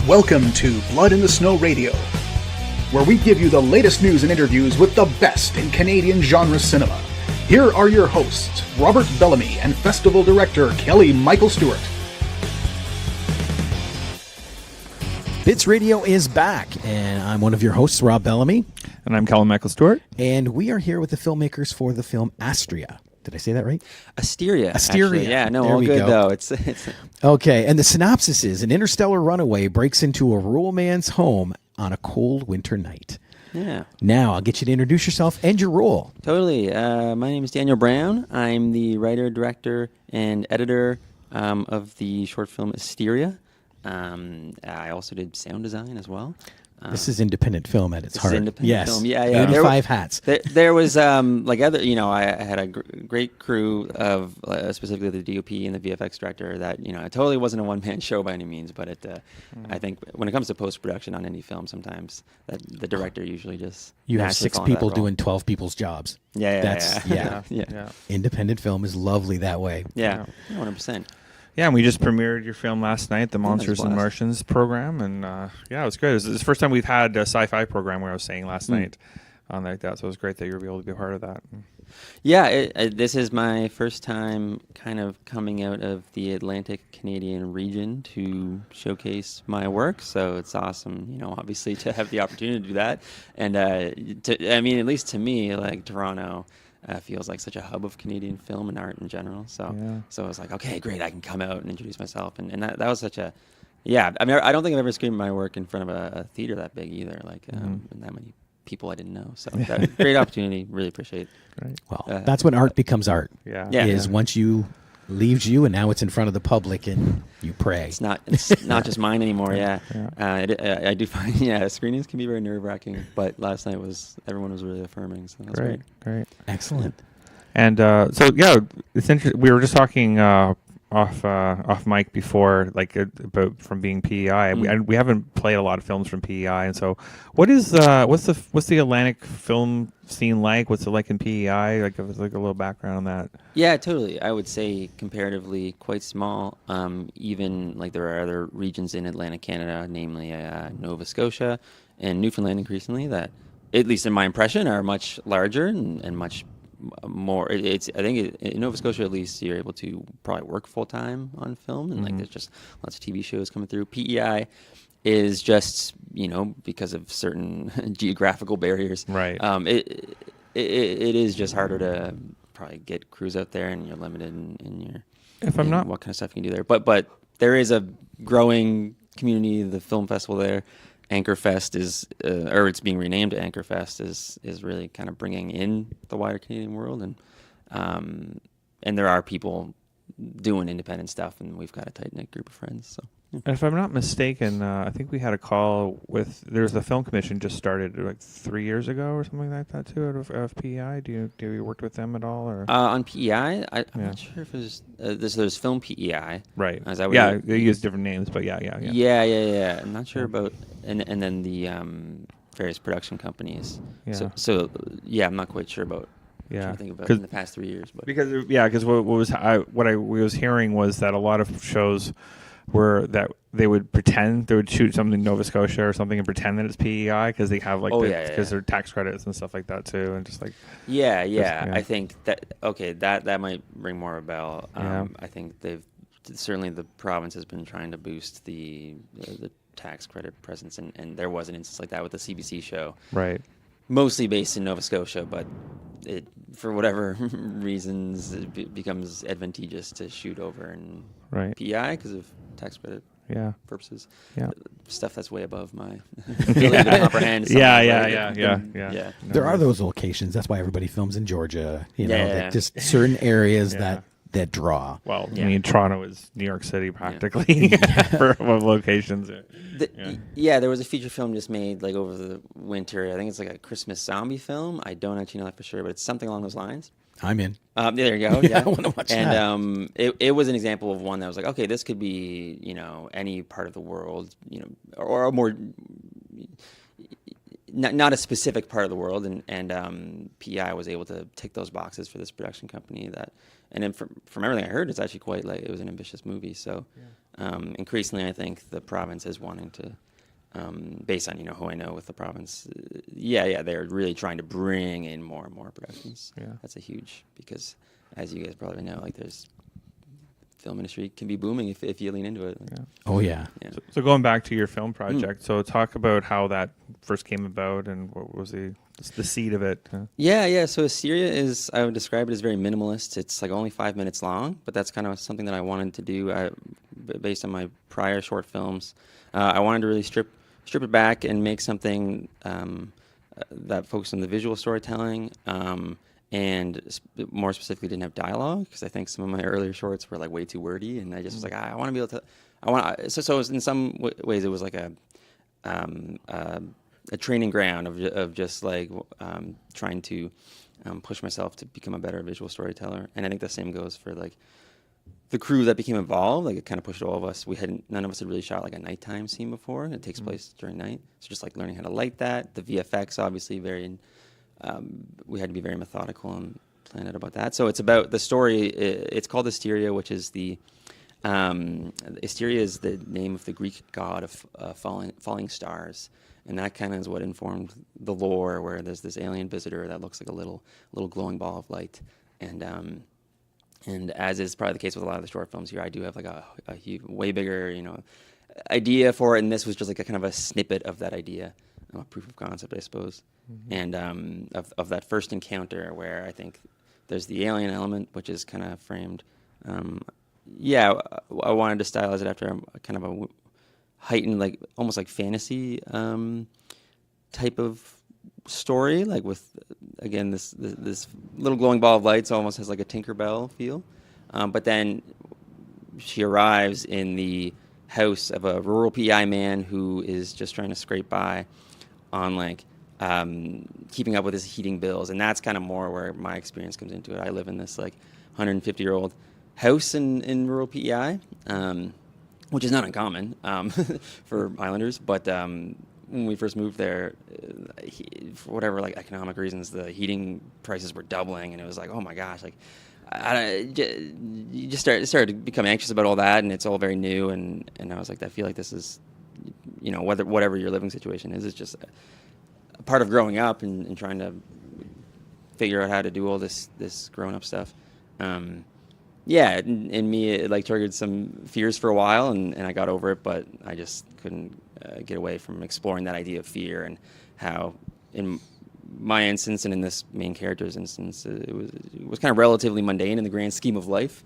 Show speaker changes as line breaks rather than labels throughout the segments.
Welcome to Blood in the Snow Radio, where we give you the latest news and interviews with the best in Canadian genre cinema. Here are your hosts, Robert Bellamy and Festival Director Kelly Michael Stewart.
Bits Radio is back, and I'm one of your hosts, Rob Bellamy.
And I'm Kelly Michael Stewart.
And we are here with the filmmakers for the film Asteria. Did I say that right?
Asteria.
Asteria.
Actually. Yeah, no,
there
all
we
good
go.
though. It's
Okay, and the synopsis is an interstellar runaway breaks into a rural man's home on a cold winter night.
Yeah.
Now, I'll get you to introduce yourself and your role.
Totally. My name is Daniel Brown. I'm the writer, director, and editor of the short film Asteria. I also did sound design as well.
This is independent film at its heart.
Independent film. Yeah.
85 hats.
There was like other, I had a great crew of specifically the DOP and the VFX director that, it totally wasn't a one-man show by any means, but I think when it comes to post-production on any film, sometimes that the director usually just
You have 6 people doing 12 people's jobs.
Yeah.
Independent film is lovely that way.
Yeah. 100%.
Yeah, and we just premiered your film last night, the Monsters and
blast.
Martians program, and it was good. It's the first time we've had a sci-fi program where I was saying last night on like that, so it was great that you were able to be a part of that.
Yeah, this is my first time kind of coming out of the Atlantic Canadian region to showcase my work, so it's awesome, obviously to have the opportunity to do that. And at least to me, like Toronto feels like such a hub of Canadian film and art in general. So I was like, okay, great, I can come out and introduce myself. And that was such a, I don't think I've ever screened my work in front of a theater that big either, like and that many people I didn't know. So that great opportunity, really appreciate it.
Right.
Well, that's when art becomes art.
Yeah.
Once you leaves you and now it's in front of the public and you pray.
It's not just mine anymore. I do find screenings can be very nerve-wracking, but last night everyone was really affirming, so that's great.
Excellent.
And it's interesting. We were just talking off mic before, like about from being PEI. We haven't played a lot of films from PEI, and so what's the Atlantic film scene like? What's it like in PEI? Like, if it's like a little background on that.
Yeah, totally. I would say comparatively quite small. Even like there are other regions in Atlantic Canada, namely Nova Scotia and Newfoundland increasingly, that, at least in my impression, are much larger and much more. I think in Nova Scotia, at least, you're able to probably work full time on film, and like there's just lots of TV shows coming through. PEI is just because of certain geographical barriers.
Right.
It is just harder to probably get crews out there, and you're limited in what kind of stuff you can do there. But there is a growing community. The film festival there, Anchorfest is, or it's being renamed to Anchorfest, is really kind of bringing in the wider Canadian world, and there are people doing independent stuff, and we've got a tight knit group of friends. So.
If I'm not mistaken, I think we had a call there's the film commission just started like 3 years ago or something like that too out of PEI. Do you worked with them at all or
on PEI? I'm not sure if it was there's Film PEI.
Right.
Is that what
they use different names, but yeah.
Yeah. I'm not sure about and then the various production companies.
Yeah.
So I'm not quite sure about.
Yeah.
I'm trying to think about in the past 3 years, but
because what I was hearing was that a lot of shows were that they would shoot something in Nova Scotia or something and pretend that it's PEI because they have because they're tax credits and stuff like that too, and just like
I think that might ring more a bell. I think certainly the province has been trying to boost the tax credit presence, and there was an instance like that with the CBC show,
right?
Mostly based in Nova Scotia, but it, for whatever reasons, it becomes advantageous to shoot over in PEI because of tax credit purposes. Yeah, stuff that's way above my ability to comprehend.
Yeah.
There are those locations. That's why everybody films in Georgia. Like just certain areas that draw.
Well, I mean, Toronto is New York City practically for locations.
There was a feature film just made like over the winter. I think it's like a Christmas zombie film. I don't actually know that for sure, but it's something along those lines.
I'm in.
There you go. Yeah,
I want to watch that.
And it was an example of one that was like, okay, this could be any part of the world, or a more not a specific part of the world, and PEI was able to tick those boxes for this production company. And then from everything I heard, it's actually quite like it was an ambitious movie. So increasingly, I think the province is wanting to, based on who I know with the province, they're really trying to bring in more and more productions.
Yeah.
That's a huge, because as you guys probably know, like there's film industry can be booming if you lean into it.
Yeah.
Oh yeah.
So going back to your film project, so talk about how that first came about and what was the seed of it.
Yeah. So Asteria I would describe it as very minimalist. It's like only 5 minutes long, but that's kind of something that I wanted to do based on my prior short films. I wanted to really strip it back and make something that focused on the visual storytelling. And more specifically, didn't have dialogue, because I think some of my earlier shorts were like way too wordy, and I just was like, I want to be able to. So in some ways, it was like a training ground of just like trying to push myself to become a better visual storyteller. And I think the same goes for like the crew that became involved. Like it kind of pushed all of us. None of us had really shot like a nighttime scene before. It takes place during night, so just like learning how to light that. The VFX obviously we had to be very methodical and plan out about that. So it's about the story. It's called Asteria, which is Asteria is the name of the Greek god of falling stars, and that kind of is what informed the lore. Where there's this alien visitor that looks like a little glowing ball of light, and as is probably the case with a lot of the short films here, I do have like a huge, way bigger idea for it, and this was just like a kind of a snippet of that idea, a proof of concept, I suppose. And of that first encounter, where I think there's the alien element, which is kind of framed. I wanted to stylize it after a kind of a heightened, like almost like fantasy type of story, like with again this little glowing ball of light, so almost has like a Tinkerbell feel. But then she arrives in the house of a rural PEI man who is just trying to scrape by on like keeping up with his heating bills, and that's kind of more where my experience comes into it. I live in this like 150-year-old house in rural PEI, which is not uncommon for Islanders, but when we first moved there, for whatever like economic reasons, the heating prices were doubling, and it was like, oh my gosh, like you just started to become anxious about all that, and it's all very new, and I was like, I feel like this is, whatever your living situation is, it's just a part of growing up and trying to figure out how to do all this grown-up stuff. In me, it like triggered some fears for a while, and I got over it, but I just couldn't get away from exploring that idea of fear and how, in my instance and in this main character's instance, it was kind of relatively mundane in the grand scheme of life.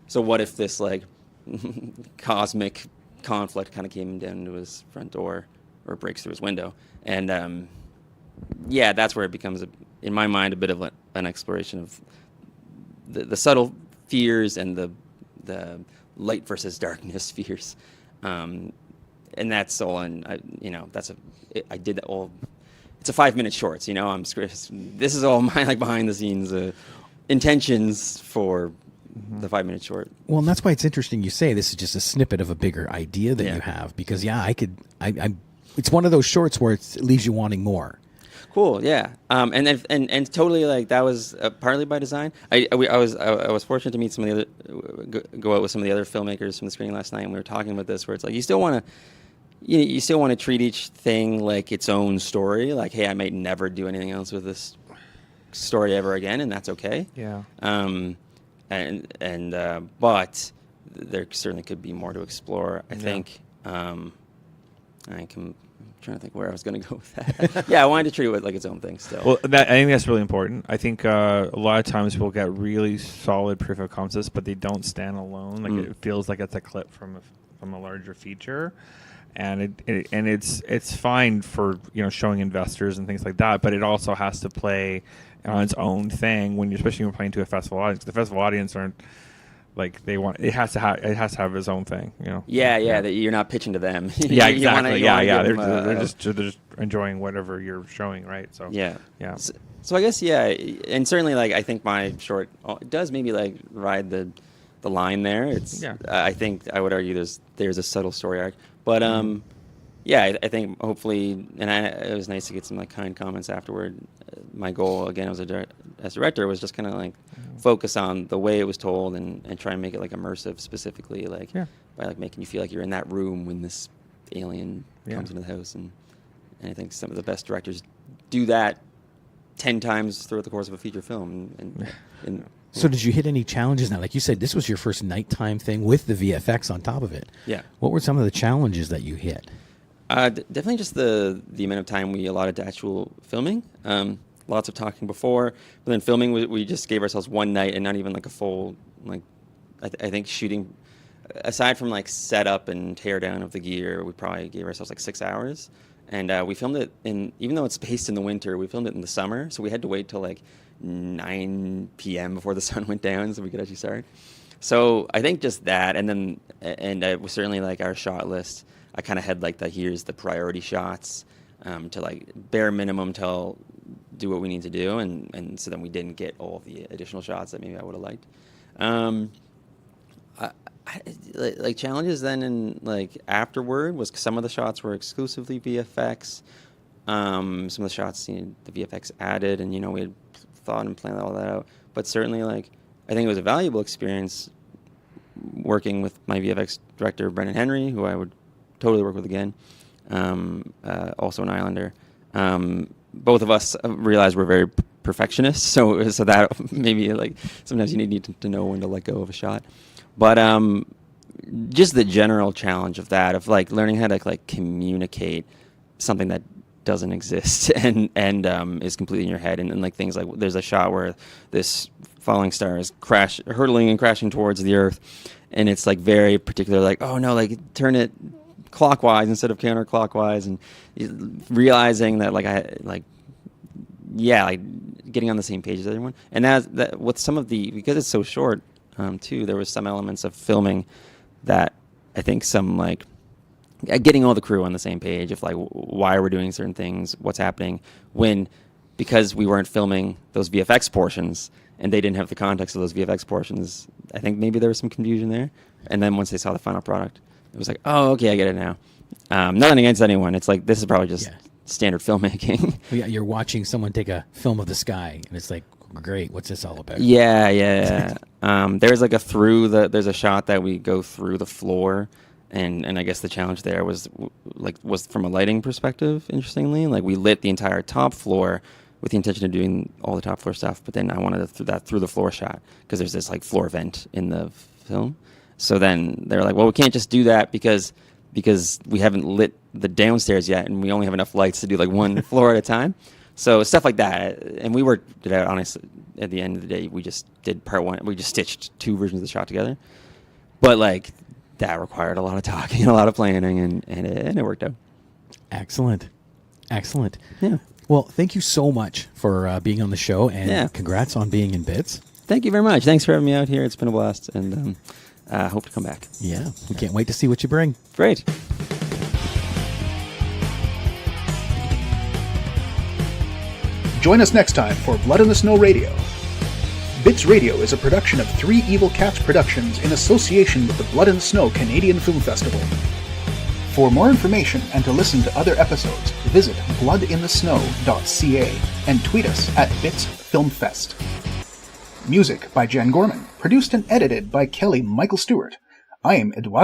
So what if this like cosmic conflict kind of came down to his front door or breaks through his window? And that's where it becomes, in my mind, a bit of an exploration of the subtle fears and the light versus darkness fears, and that's all. And I did that all. It's a 5-minute shorts. This is all my like behind the scenes intentions for the 5-minute short.
Well, and that's why it's interesting you say this is just a snippet of a bigger idea that you have, because it's one of those shorts where it leaves you wanting more.
Cool, yeah, and totally like that was partly by design. I was fortunate to meet some of the other, go out with some of the other filmmakers from the screening last night, and we were talking about this, where it's like you still want to treat each thing like its own story. Like, hey, I might never do anything else with this story ever again, and that's okay.
Yeah.
But there certainly could be more to explore. I think. I'm trying to think where I was going to go with that. I wanted to treat it like its own thing still.
Well, I think that's really important. I think a lot of times we'll get really solid proof of concepts, but they don't stand alone. Like it feels like it's a clip from a larger feature, and it's fine for showing investors and things like that. But it also has to play on its own thing especially when playing to a festival audience. The festival audience aren't. Like it has to have its own thing,
that you're not pitching to them.
Exactly. They're just enjoying whatever you're showing, right? So
So I guess and certainly like I think my short does maybe like ride the line there. It's I think I would argue there's a subtle story arc, but yeah, I think hopefully, and it was nice to get some like kind comments afterward. My goal again as director was just kind of like focus on the way it was told and try and make it like immersive, specifically like by like making you feel like you're in that room when this alien comes into the house, and I think some of the best directors do that 10 times throughout the course of a feature film. And
so did you hit any challenges now? Like you said, this was your first nighttime thing with the VFX on top of it.
Yeah.
What were some of the challenges that you hit?
Definitely just the amount of time we allotted to actual filming. Lots of talking before, but then filming, we just gave ourselves one night and not even like a full, like, I think shooting, aside from like setup and tear down of the gear, we probably gave ourselves like 6 hours. And we filmed it even though it's based in the winter, we filmed it in the summer. So we had to wait till like 9 p.m. before the sun went down so we could actually start. So I think just that, and then, it was certainly like our shot list. I kind of had like here's the priority shots to like bare minimum do what we need to do, and so then we didn't get all of the additional shots that maybe I would have liked. Like challenges then and like afterward was some of the shots were exclusively VFX. Some of the shots the VFX added, and we had thought and planned all that out. But certainly, like I think it was a valuable experience working with my VFX director Brendan Henry, who I would totally work with again. Also an Islander. Both of us realized we're very perfectionists, so that maybe like sometimes you need to know when to let go of a shot. But just the general challenge of that, of like learning how to like communicate something that doesn't exist and is completely in your head, and like things like there's a shot where this falling star is hurtling and crashing towards the Earth, and it's like very particular, like, oh no, like turn it clockwise instead of counterclockwise, and realizing that getting on the same page as everyone. And that with some of because it's so short too, there was some elements of filming that I think some like getting all the crew on the same page of like why we're doing certain things, what's happening, because we weren't filming those VFX portions and they didn't have the context of those VFX portions. I think maybe there was some confusion there. And then once they saw the final product, it was like, oh, okay, I get it now. Nothing against anyone. It's like, this is probably just standard filmmaking.
Yeah, you're watching someone take a film of the sky, and it's like, great, what's this all about?
Yeah. There's like there's a shot that we go through the floor, and I guess the challenge there was from a lighting perspective, interestingly. Like, we lit the entire top floor with the intention of doing all the top floor stuff, but then I wanted to do that through the floor shot, because there's this like floor vent in the film. So then they're like, well, we can't just do that because we haven't lit the downstairs yet, and we only have enough lights to do like one floor at a time. So stuff like that. And we worked it out, honestly. At the end of the day, we just did part one. We just stitched 2 versions of the shot together. But like that required a lot of talking and a lot of planning, and it worked out.
Excellent.
Yeah.
Well, thank you so much for being on the show, and congrats on being in Bits.
Thank you very much. Thanks for having me out here. It's been a blast, and hope to come back.
Yeah, we can't wait to see what you bring.
Great.
Join us next time for Blood in the Snow Radio. Bits Radio is a production of 3 Evil Cats Productions in association with the Blood in the Snow Canadian Film Festival. For more information and to listen to other episodes, visit bloodinthesnow.ca and tweet us at BitsFilmFest. Music by Jen Gorman, produced and edited by Kelly Michael Stewart. I am Eduardo